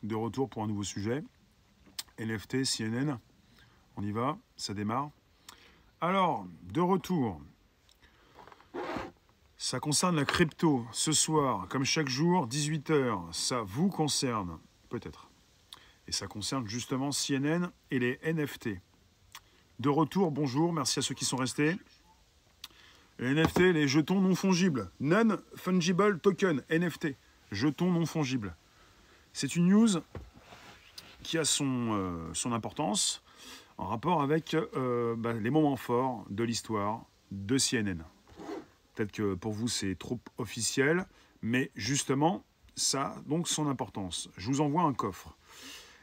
de retour pour un nouveau sujet. NFT, CNN, on y va, ça démarre. Alors, de retour, ça concerne la crypto. Ce soir, comme chaque jour, 18 h, ça vous concerne, peut-être. Et ça concerne justement CNN et les NFT. De retour, bonjour, merci à ceux qui sont restés. Les NFT, les jetons non fongibles. Non-fungible token, NFT. Jetons non fongibles. C'est une news qui a son importance en rapport avec les moments forts de l'histoire de CNN. Peut-être que pour vous, c'est trop officiel, mais justement, ça a donc son importance. Je vous envoie un coffre.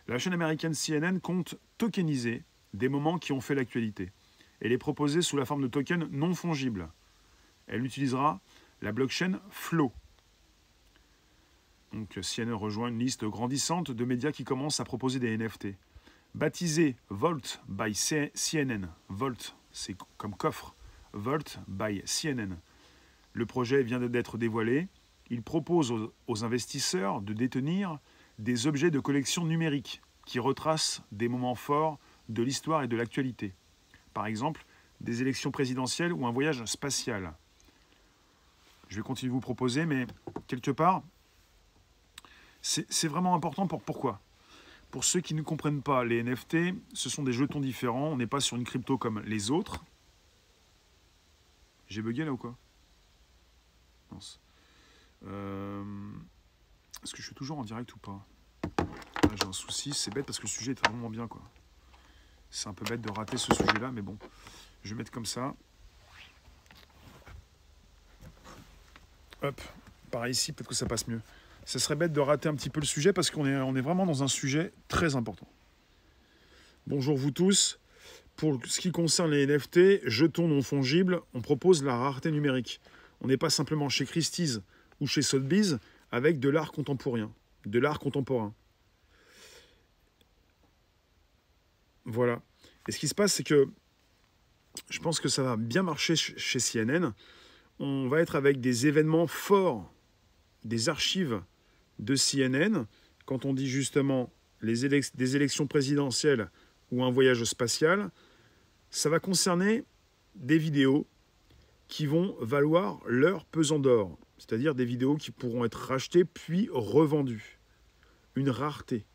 La chaîne américaine CNN compte tokeniser des moments qui ont fait l'actualité et les proposer sous la forme de tokens non fongibles. Elle utilisera la blockchain Flow. Donc CNN rejoint une liste grandissante de médias qui commencent à proposer des NFT. Baptisé Vault by CNN, Vault, c'est comme coffre, Vault by CNN. Le projet vient d'être dévoilé. Il propose aux investisseurs de détenir des objets de collection numérique qui retracent des moments forts de l'histoire et de l'actualité. Par exemple, des élections présidentielles ou un voyage spatial. Je vais continuer de vous proposer, mais quelque part, c'est vraiment important. Pourquoi ? Pour ceux qui ne comprennent pas, les NFT, ce sont des jetons différents. On n'est pas sur une crypto comme les autres. J'ai bugué là ou quoi ? Non. Est-ce que je suis toujours en direct ou pas ? Là, j'ai un souci, c'est bête parce que le sujet est vraiment bien, quoi. C'est un peu bête de rater ce sujet-là, mais bon. Je vais mettre comme ça. Hop, pareil ici, peut-être que ça passe mieux. Ça serait bête de rater un petit peu le sujet parce qu'on est vraiment dans un sujet très important. Bonjour vous tous. Pour ce qui concerne les NFT, jetons non fongibles, on propose la rareté numérique. On n'est pas simplement chez Christie's ou chez Sotheby's avec de l'art contemporain. Voilà. Et ce qui se passe, c'est que je pense que ça va bien marcher chez CNN. On va être avec des événements forts, des archives de CNN, quand on dit justement des élections présidentielles ou un voyage spatial, ça va concerner des vidéos qui vont valoir leur pesant d'or, c'est-à-dire des vidéos qui pourront être rachetées puis revendues. Une rareté.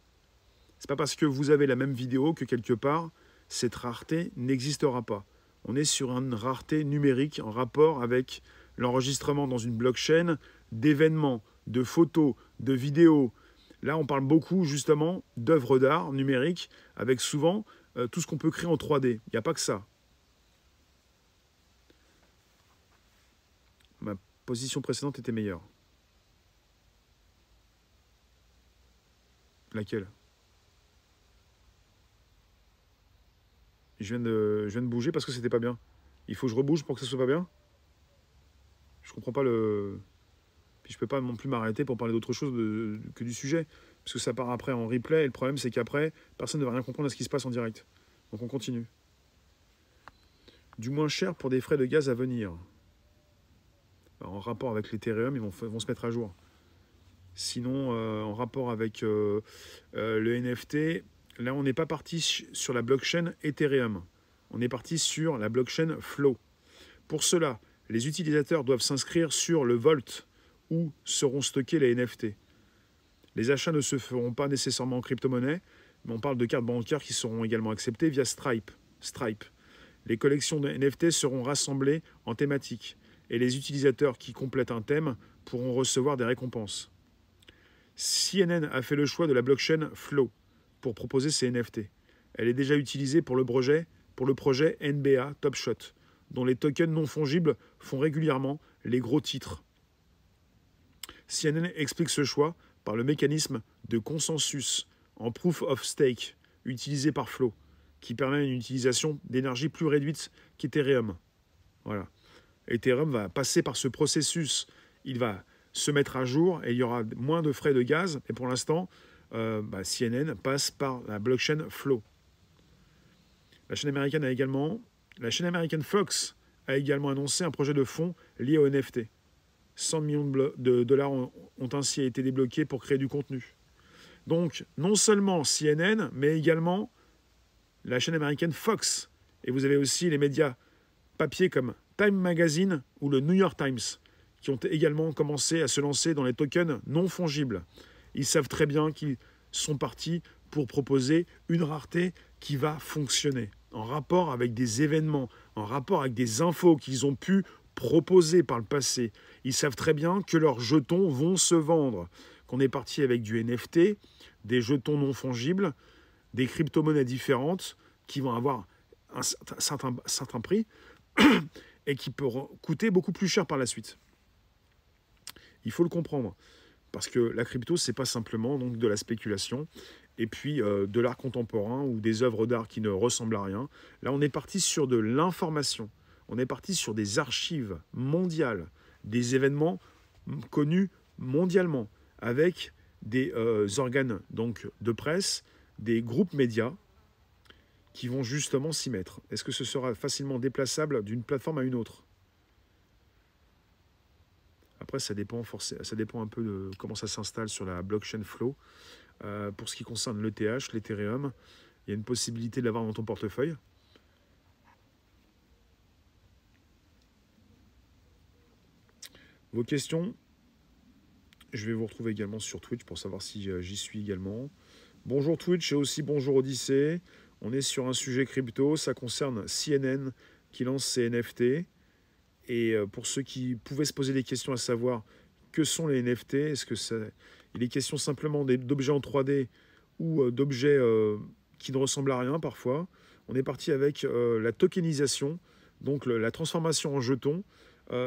C'est pas parce que vous avez la même vidéo que quelque part, cette rareté n'existera pas. On est sur une rareté numérique en rapport avec l'enregistrement dans une blockchain d'événements, de photos, de vidéos. Là, on parle beaucoup justement d'œuvres d'art numériques avec souvent tout ce qu'on peut créer en 3D. Il n'y a pas que ça. Ma position précédente était meilleure. Laquelle ? Je viens de bouger parce que c'était pas bien. Il faut que je rebouge pour que ça soit pas bien ? Je comprends pas le... Puis je peux pas non plus m'arrêter pour parler d'autre chose que du sujet. Parce que ça part après en replay. Et le problème, c'est qu'après, personne ne va rien comprendre à ce qui se passe en direct. Donc on continue. Du moins cher pour des frais de gaz à venir. Alors, en rapport avec l'Ethereum, ils vont se mettre à jour. Sinon, en rapport avec le NFT, là, on n'est pas parti sur la blockchain Ethereum. On est parti sur la blockchain Flow. Pour cela, les utilisateurs doivent s'inscrire sur le Vault où seront stockés les NFT. Les achats ne se feront pas nécessairement en crypto-monnaie, mais on parle de cartes bancaires qui seront également acceptées via Stripe. Les collections de NFT seront rassemblées en thématiques et les utilisateurs qui complètent un thème pourront recevoir des récompenses. CNN a fait le choix de la blockchain Flow pour proposer ces NFT. Elle est déjà utilisée pour le projet NBA Top Shot, dont les tokens non fongibles font régulièrement les gros titres. CNN explique ce choix par le mécanisme de consensus en proof of stake utilisé par Flow, qui permet une utilisation d'énergie plus réduite qu'Ethereum. Voilà. Ethereum va passer par ce processus. Il va se mettre à jour et il y aura moins de frais de gaz. Et pour l'instant, CNN passe par la blockchain Flow. La chaîne américaine Fox a également annoncé un projet de fonds lié au NFT. 100 millions de dollars ont ainsi été débloqués pour créer du contenu. Donc, non seulement CNN, mais également la chaîne américaine Fox. Et vous avez aussi les médias papier comme Time Magazine ou le New York Times, qui ont également commencé à se lancer dans les tokens non fongibles. Ils savent très bien qu'ils sont partis pour proposer une rareté qui va fonctionner, en rapport avec des événements, en rapport avec des infos qu'ils ont pu proposer par le passé. Ils savent très bien que leurs jetons vont se vendre, qu'on est parti avec du NFT, des jetons non fongibles, des crypto-monnaies différentes qui vont avoir un certain prix et qui peut coûter beaucoup plus cher par la suite. Il faut le comprendre, parce que la crypto, c'est pas simplement donc, de la spéculation, et puis de l'art contemporain ou des œuvres d'art qui ne ressemblent à rien. Là, on est parti sur de l'information, on est parti sur des archives mondiales, des événements connus mondialement, avec des organes donc, de presse, des groupes médias, qui vont justement s'y mettre. Est-ce que ce sera facilement déplaçable d'une plateforme à une autre? Après, ça dépend un peu de comment ça s'installe sur la blockchain Flow. Pour ce qui concerne l'ETH, l'Ethereum, il y a une possibilité de l'avoir dans ton portefeuille. Vos questions, je vais vous retrouver également sur Twitch pour savoir si j'y suis également. Bonjour Twitch et aussi bonjour Odyssée. On est sur un sujet crypto, ça concerne CNN qui lance ses NFT. Et pour ceux qui pouvaient se poser des questions à savoir que sont les NFT, est-ce que il est question simplement d'objets en 3D ou d'objets qui ne ressemblent à rien parfois? On est parti avec la tokenisation, donc la transformation en jetons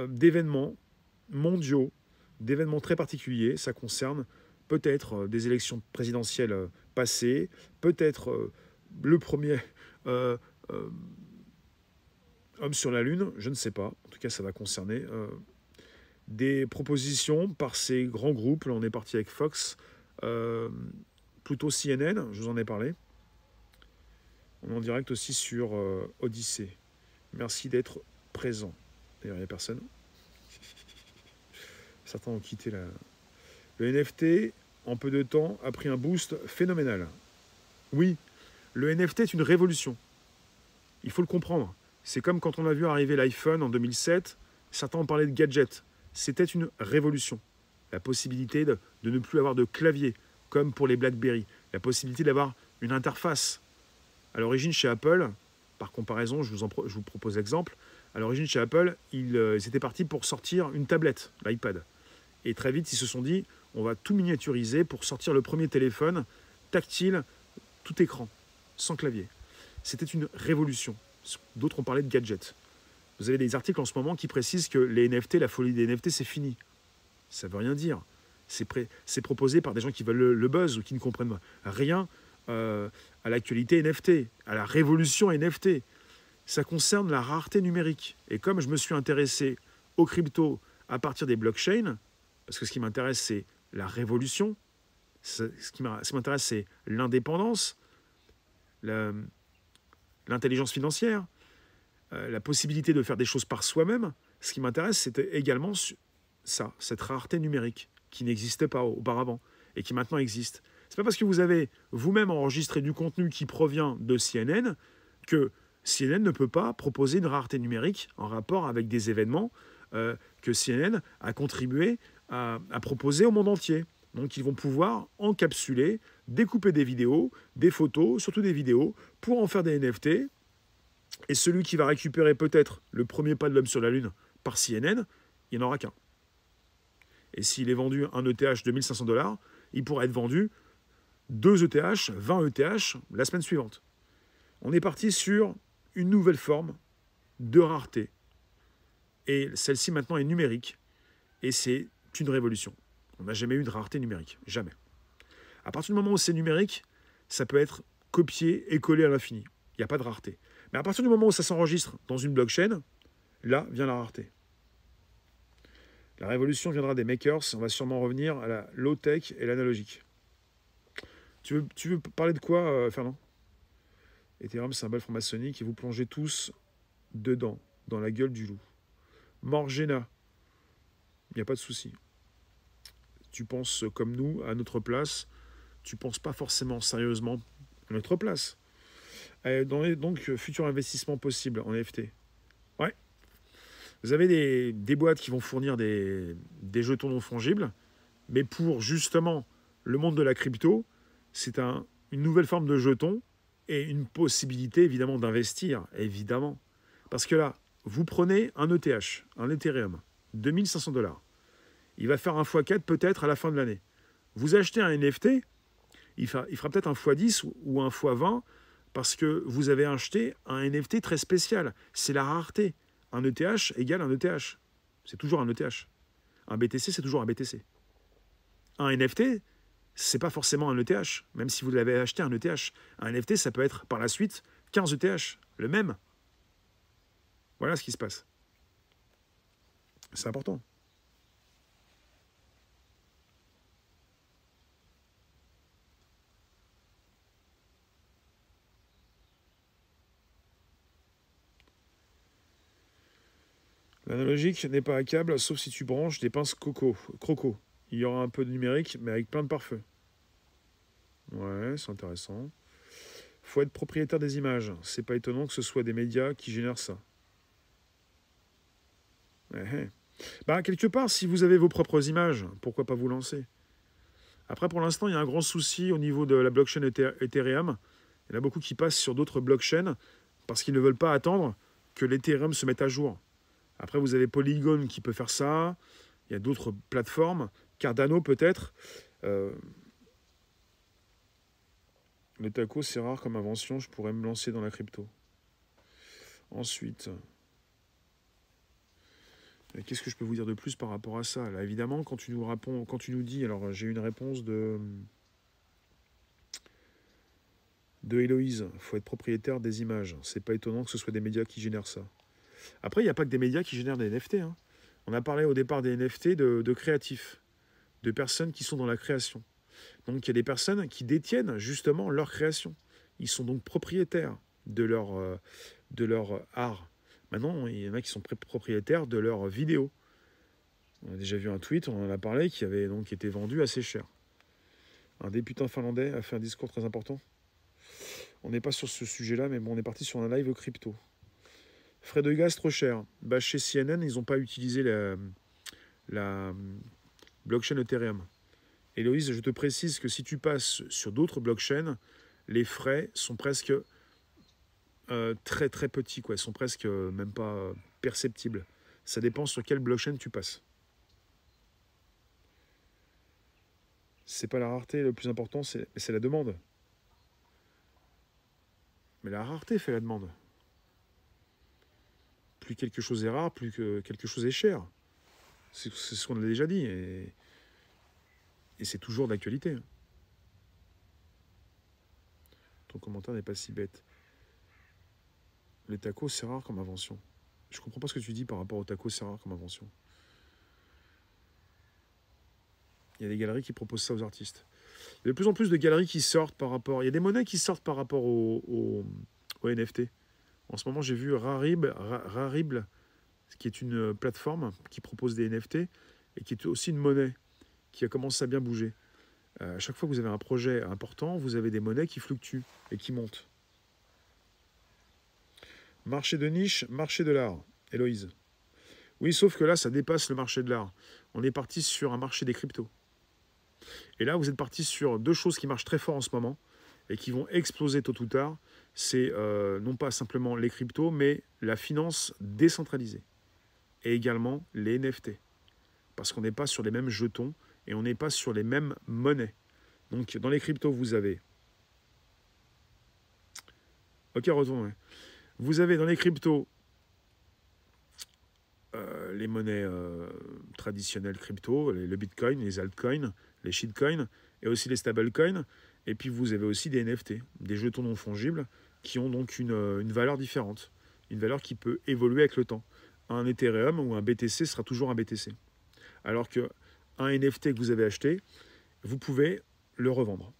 d'événements mondiaux, d'événements très particuliers. Ça concerne peut-être des élections présidentielles passées, peut-être le premier homme sur la Lune, je ne sais pas. En tout cas, ça va concerner des propositions par ces grands groupes. Là, on est parti avec Fox, plutôt CNN, je vous en ai parlé. On est en direct aussi sur Odyssée. Merci d'être présent. D'ailleurs, il n'y a personne. Certains ont quitté la... Le NFT, en peu de temps, a pris un boost phénoménal. Oui, le NFT est une révolution. Il faut le comprendre. C'est comme quand on a vu arriver l'iPhone en 2007, certains ont parlé de gadget. C'était une révolution. La possibilité de ne plus avoir de clavier, comme pour les BlackBerry. La possibilité d'avoir une interface. À l'origine, chez Apple, par comparaison, je vous propose l'exemple, à l'origine, chez Apple, ils étaient partis pour sortir une tablette, l'iPad. Et très vite, ils se sont dit, on va tout miniaturiser pour sortir le premier téléphone tactile, tout écran, sans clavier. C'était une révolution. D'autres ont parlé de gadgets. Vous avez des articles en ce moment qui précisent que les NFT, la folie des NFT, c'est fini. Ça ne veut rien dire. C'est proposé par des gens qui veulent le buzz ou qui ne comprennent rien à l'actualité NFT, à la révolution NFT. Ça concerne la rareté numérique. Et comme je me suis intéressé aux cryptos à partir des blockchains, parce que ce qui m'intéresse, c'est la révolution, ce qui m'intéresse, c'est l'indépendance, l'intelligence financière, la possibilité de faire des choses par soi-même. Ce qui m'intéresse, c'était également ça, cette rareté numérique qui n'existait pas auparavant et qui maintenant existe. C'est pas parce que vous avez vous-même enregistré du contenu qui provient de CNN que CNN ne peut pas proposer une rareté numérique en rapport avec des événements que CNN a contribué à proposer au monde entier. Donc ils vont pouvoir encapsuler, découper des vidéos, des photos, surtout des vidéos, pour en faire des NFT. Et celui qui va récupérer peut-être le premier pas de l'homme sur la Lune par CNN, il n'y en aura qu'un. Et s'il est vendu un ETH de 1500 $, il pourra être vendu 2 ETH, 20 ETH la semaine suivante. On est parti sur une nouvelle forme de rareté. Et celle-ci maintenant est numérique. Et c'est une révolution. On n'a jamais eu de rareté numérique. Jamais. À partir du moment où c'est numérique, ça peut être copié et collé à l'infini. Il n'y a pas de rareté. Mais à partir du moment où ça s'enregistre dans une blockchain, là vient la rareté. La révolution viendra des makers. On va sûrement revenir à la low-tech et l'analogique. Tu veux parler de quoi, Fernand? Ethereum, symbole franc-maçonnique, et vous plongez tous dedans, dans la gueule du loup. Morgena, il n'y a pas de souci. Tu penses comme nous, à notre place, tu ne penses pas forcément sérieusement à notre place. Donc, futur investissement possible en NFT. Ouais. Vous avez des boîtes qui vont fournir des jetons non fongibles, mais pour justement le monde de la crypto, c'est une nouvelle forme de jeton et une possibilité évidemment d'investir, évidemment. Parce que là, vous prenez un ETH, un Ethereum, 2500 $. Il va faire un x4 peut-être à la fin de l'année. Vous achetez un NFT, il fera peut-être un x10 ou un x20 parce que vous avez acheté un NFT très spécial. C'est la rareté. Un ETH égale un ETH. C'est toujours un ETH. Un BTC, c'est toujours un BTC. Un NFT, c'est pas forcément un ETH, même si vous l'avez acheté un ETH. Un NFT, ça peut être par la suite 15 ETH, le même. Voilà ce qui se passe. C'est important. L'analogique n'est pas à câble, sauf si tu branches des pinces croco. Il y aura un peu de numérique, mais avec plein de pare-feu. Ouais, c'est intéressant. Faut être propriétaire des images. C'est pas étonnant que ce soit des médias qui génèrent ça. Bah, quelque part, si vous avez vos propres images, pourquoi pas vous lancer? Après, pour l'instant, il y a un grand souci au niveau de la blockchain Ethereum. Il y en a beaucoup qui passent sur d'autres blockchains parce qu'ils ne veulent pas attendre que l'Ethereum se mette à jour. Après, vous avez Polygon qui peut faire ça. Il y a d'autres plateformes. Cardano peut-être. Le taco, c'est rare comme invention. Je pourrais me lancer dans la crypto. Ensuite, qu'est-ce que je peux vous dire de plus par rapport à ça? Là, évidemment, quand tu nous dis... Alors, j'ai une réponse de Héloïse. Il faut être propriétaire des images. C'est pas étonnant que ce soit des médias qui génèrent ça. Après, il n'y a pas que des médias qui génèrent des NFT. Hein. On a parlé au départ des NFT de créatifs, de personnes qui sont dans la création. Donc, il y a des personnes qui détiennent justement leur création. Ils sont donc propriétaires de leur art. Maintenant, il y en a qui sont propriétaires de leurs vidéos. On a déjà vu un tweet, on en a parlé, qui avait donc été vendu assez cher. Un député finlandais a fait un discours très important. On n'est pas sur ce sujet-là, mais bon, on est parti sur un live crypto. Frais de gaz trop cher. Bah, chez CNN, ils n'ont pas utilisé la blockchain Ethereum. Héloïse, je te précise que si tu passes sur d'autres blockchains, les frais sont presque très très petits, quoi. Ils sont presque même pas perceptibles. Ça dépend sur quelle blockchain tu passes. C'est pas la rareté, le plus important, c'est la demande. Mais la rareté fait la demande. Plus quelque chose est rare, plus que quelque chose est cher. C'est ce qu'on a déjà dit. Et c'est toujours d'actualité. Ton commentaire n'est pas si bête. Les tacos, c'est rare comme invention. Je comprends pas ce que tu dis par rapport aux tacos, c'est rare comme invention. Il y a des galeries qui proposent ça aux artistes. Il y a de plus en plus de galeries qui sortent par rapport... Il y a des monnaies qui sortent par rapport aux NFT. En ce moment, j'ai vu Rarible, qui est une plateforme qui propose des NFT et qui est aussi une monnaie qui a commencé à bien bouger. À chaque fois que vous avez un projet important, vous avez des monnaies qui fluctuent et qui montent. Marché de niche, marché de l'art. Héloïse. Oui, sauf que là, ça dépasse le marché de l'art. On est parti sur un marché des cryptos. Et là, vous êtes parti sur deux choses qui marchent très fort en ce moment et qui vont exploser tôt ou tard. C'est non pas simplement les cryptos, mais la finance décentralisée. Et également les NFT. Parce qu'on n'est pas sur les mêmes jetons et on n'est pas sur les mêmes monnaies. Donc, dans les cryptos, vous avez... Ok, retournez. Vous avez dans les cryptos les monnaies traditionnelles crypto, le bitcoin, les altcoins, les shitcoins, et aussi les stablecoins. Et puis vous avez aussi des NFT, des jetons non fongibles, qui ont donc une valeur différente, une valeur qui peut évoluer avec le temps. Un Ethereum ou un BTC sera toujours un BTC. Alors qu'un NFT que vous avez acheté, vous pouvez le revendre.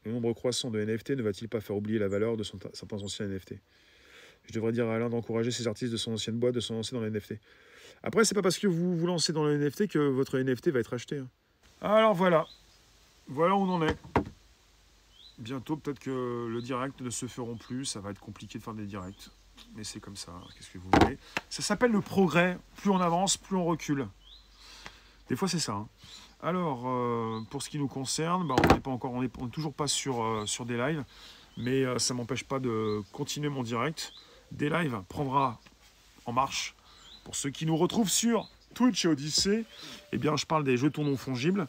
Le nombre croissant de NFT ne va-t-il pas faire oublier la valeur de certains anciens NFT? Je devrais dire à Alain d'encourager ses artistes de son ancienne boîte de se lancer dans les NFT. Après, c'est pas parce que vous vous lancez dans le NFT que votre NFT va être acheté. Hein. Alors voilà. Voilà où on en est. Bientôt, peut-être que le direct ne se feront plus. Ça va être compliqué de faire des directs. Mais c'est comme ça. Qu'est-ce que vous voulez? Ça s'appelle le progrès. Plus on avance, plus on recule. Des fois, c'est ça. Hein. Alors, pour ce qui nous concerne, bah, on n'est pas encore, on est toujours pas sur des lives. Mais ça ne m'empêche pas de continuer mon direct. Des lives prendra en marche. Pour ceux qui nous retrouvent sur Twitch et Odyssey, eh bien, je parle des jetons non fongibles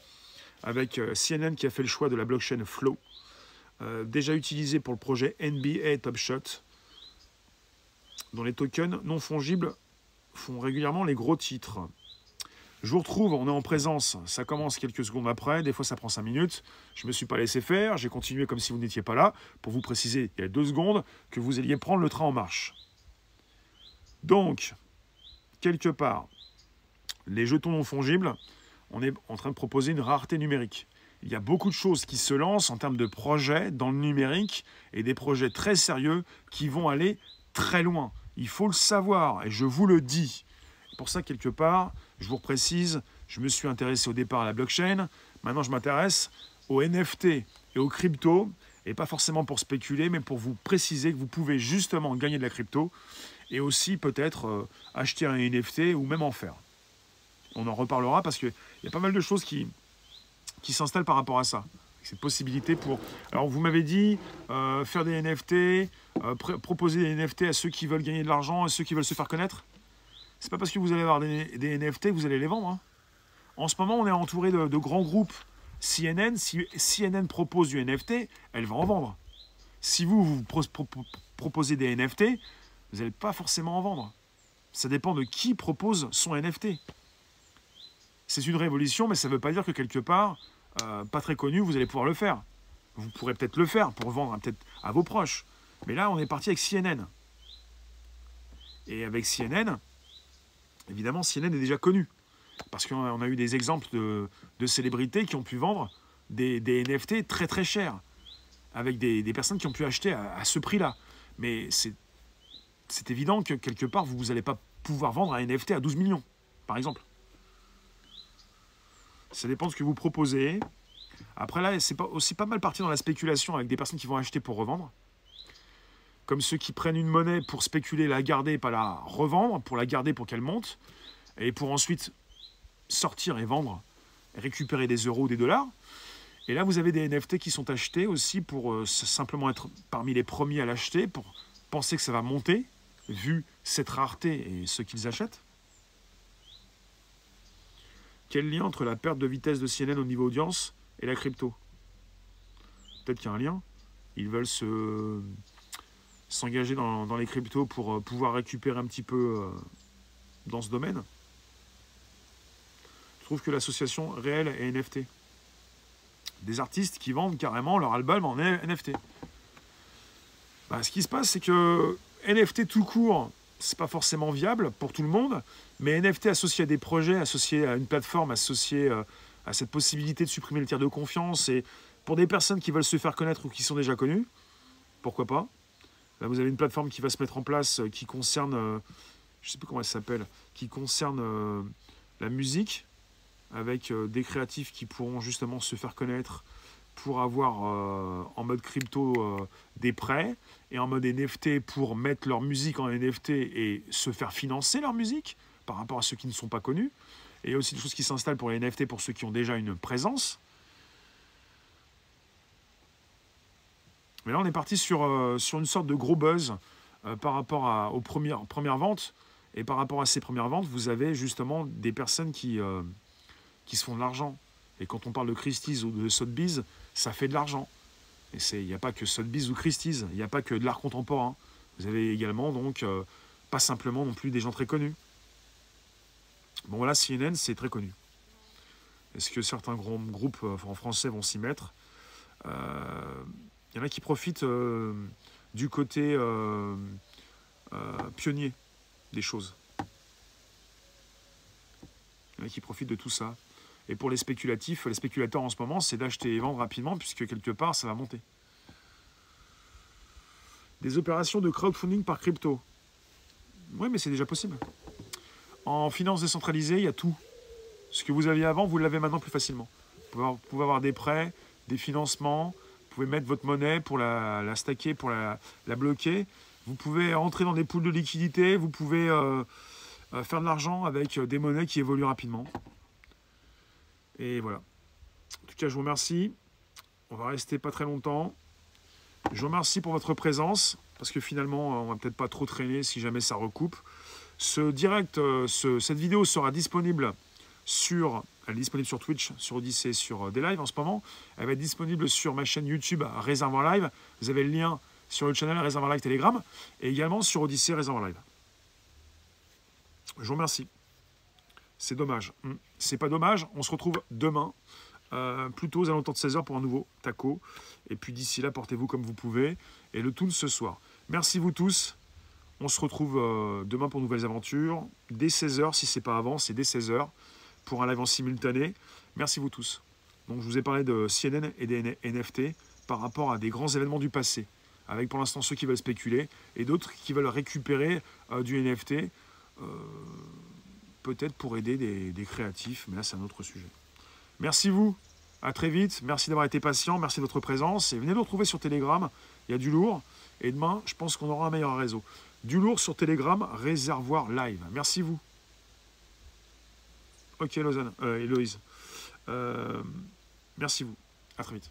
avec CNN qui a fait le choix de la blockchain Flow, déjà utilisé pour le projet NBA Top Shot, dont les tokens non fongibles font régulièrement les gros titres. Je vous retrouve, on est en présence, ça commence quelques secondes après, des fois ça prend 5 minutes. Je ne me suis pas laissé faire, j'ai continué comme si vous n'étiez pas là, pour vous préciser, il y a 2 secondes, que vous alliez prendre le train en marche. Donc, quelque part, les jetons non fongibles, on est en train de proposer une rareté numérique. Il y a beaucoup de choses qui se lancent en termes de projets dans le numérique et des projets très sérieux qui vont aller très loin. Il faut le savoir et je vous le dis. Pour ça, quelque part, je vous précise, je me suis intéressé au départ à la blockchain. Maintenant, je m'intéresse aux NFT et aux cryptos. Et pas forcément pour spéculer, mais pour vous préciser que vous pouvez justement gagner de la crypto et aussi peut-être acheter un NFT ou même en faire. On en reparlera parce qu'il y a pas mal de choses qui s'installent par rapport à ça. Cette possibilité pour... Alors, vous m'avez dit faire des NFT, proposer des NFT à ceux qui veulent gagner de l'argent et ceux qui veulent se faire connaître. C'est pas parce que vous allez avoir des NFT que vous allez les vendre. Hein. En ce moment, on est entouré de grands groupes. CNN, si CNN propose du NFT, elle va en vendre. Si vous proposez des NFT, vous n'allez pas forcément en vendre. Ça dépend de qui propose son NFT. C'est une révolution, mais ça ne veut pas dire que quelque part, pas très connu, vous allez pouvoir le faire. Vous pourrez peut-être le faire pour vendre peut-être à vos proches. Mais là, on est parti avec CNN. Et avec CNN, évidemment, CNN est déjà connu. Parce qu'on a eu des exemples de célébrités qui ont pu vendre des NFT très très chers. Avec des personnes qui ont pu acheter à ce prix-là. Mais c'est évident que quelque part, vous n'allez pas pouvoir vendre un NFT à 12 millions, par exemple. Ça dépend de ce que vous proposez. Après là, c'est aussi pas mal parti dans la spéculation avec des personnes qui vont acheter pour revendre. Comme ceux qui prennent une monnaie pour spéculer, la garder, pas la revendre, pour la garder pour qu'elle monte, et pour ensuite sortir et vendre, et récupérer des euros ou des dollars. Et là, vous avez des NFT qui sont achetés aussi pour simplement être parmi les premiers à l'acheter, pour penser que ça va monter, vu cette rareté et ce qu'ils achètent. Quel lien entre la perte de vitesse de CNN au niveau audience et la crypto? Peut-être qu'il y a un lien. Ils veulent s'engager dans les cryptos pour pouvoir récupérer un petit peu dans ce domaine. Je trouve que l'association réelle est NFT. Des artistes qui vendent carrément leur album en NFT. Bah, ce qui se passe, c'est que NFT tout court, c'est pas forcément viable pour tout le monde, mais NFT associé à des projets, associé à une plateforme, associé à cette possibilité de supprimer le tiers de confiance, et pour des personnes qui veulent se faire connaître ou qui sont déjà connues, pourquoi pas. Là, vous avez une plateforme qui va se mettre en place qui concerne, je ne sais plus comment elle s'appelle, qui concerne la musique, avec des créatifs qui pourront justement se faire connaître pour avoir en mode crypto des prêts et en mode NFT pour mettre leur musique en NFT et se faire financer leur musique par rapport à ceux qui ne sont pas connus. Et il y a aussi des choses qui s'installent pour les NFT pour ceux qui ont déjà une présence. Mais là, on est parti sur une sorte de gros buzz par rapport aux premières ventes. Et par rapport à ces premières ventes, vous avez justement des personnes qui se font de l'argent. Et quand on parle de Christie's ou de Sotheby's, ça fait de l'argent. Et il n'y a pas que Sotheby's ou Christie's, il n'y a pas que de l'art contemporain. Vous avez également, donc, pas simplement non plus des gens très connus. Bon, voilà, CNN, c'est très connu. Est-ce que certains grands groupes en français vont s'y mettre? Il y en a qui profitent du côté pionnier des choses. Il y en a qui profitent de tout ça. Et pour les spéculatifs, les spéculateurs en ce moment, c'est d'acheter et vendre rapidement, puisque quelque part, ça va monter. Des opérations de crowdfunding par crypto. Oui, mais c'est déjà possible. En finance décentralisée, il y a tout. Ce que vous aviez avant, vous l'avez maintenant plus facilement. Vous pouvez avoir des prêts, des financements, vous pouvez mettre votre monnaie pour la stacker, pour la bloquer. Vous pouvez entrer dans des pools de liquidité, vous pouvez faire de l'argent avec des monnaies qui évoluent rapidement. Et voilà. En tout cas, je vous remercie. On va rester pas très longtemps. Je vous remercie pour votre présence, parce que finalement, on va peut-être pas trop traîner si jamais ça recoupe. Ce direct, cette vidéo sera disponible elle est disponible sur Twitch, sur Odyssée, sur des lives en ce moment. Elle va être disponible sur ma chaîne YouTube Réservoir Live. Vous avez le lien sur le channel Réservoir Live Telegram et également sur Odyssée Réservoir Live. Je vous remercie. C'est dommage. C'est pas dommage. On se retrouve demain, plutôt aux alentours de 16h pour un nouveau taco. Et puis d'ici là, portez-vous comme vous pouvez. Et le Toon ce soir. Merci vous tous. On se retrouve demain pour de nouvelles aventures. Dès 16h, si c'est pas avant, c'est dès 16h. Pour un live en simultané. Merci vous tous. Donc je vous ai parlé de CNN et des NFT par rapport à des grands événements du passé, avec pour l'instant ceux qui veulent spéculer et d'autres qui veulent récupérer du NFT, peut-être pour aider des créatifs, mais là c'est un autre sujet. Merci vous, à très vite, merci d'avoir été patient, merci de votre présence, et venez nous retrouver sur Telegram, il y a du lourd, et demain je pense qu'on aura un meilleur réseau. Du lourd sur Telegram, Réservoir Live. Merci vous. Ok, Héloïse. Merci vous. À très vite.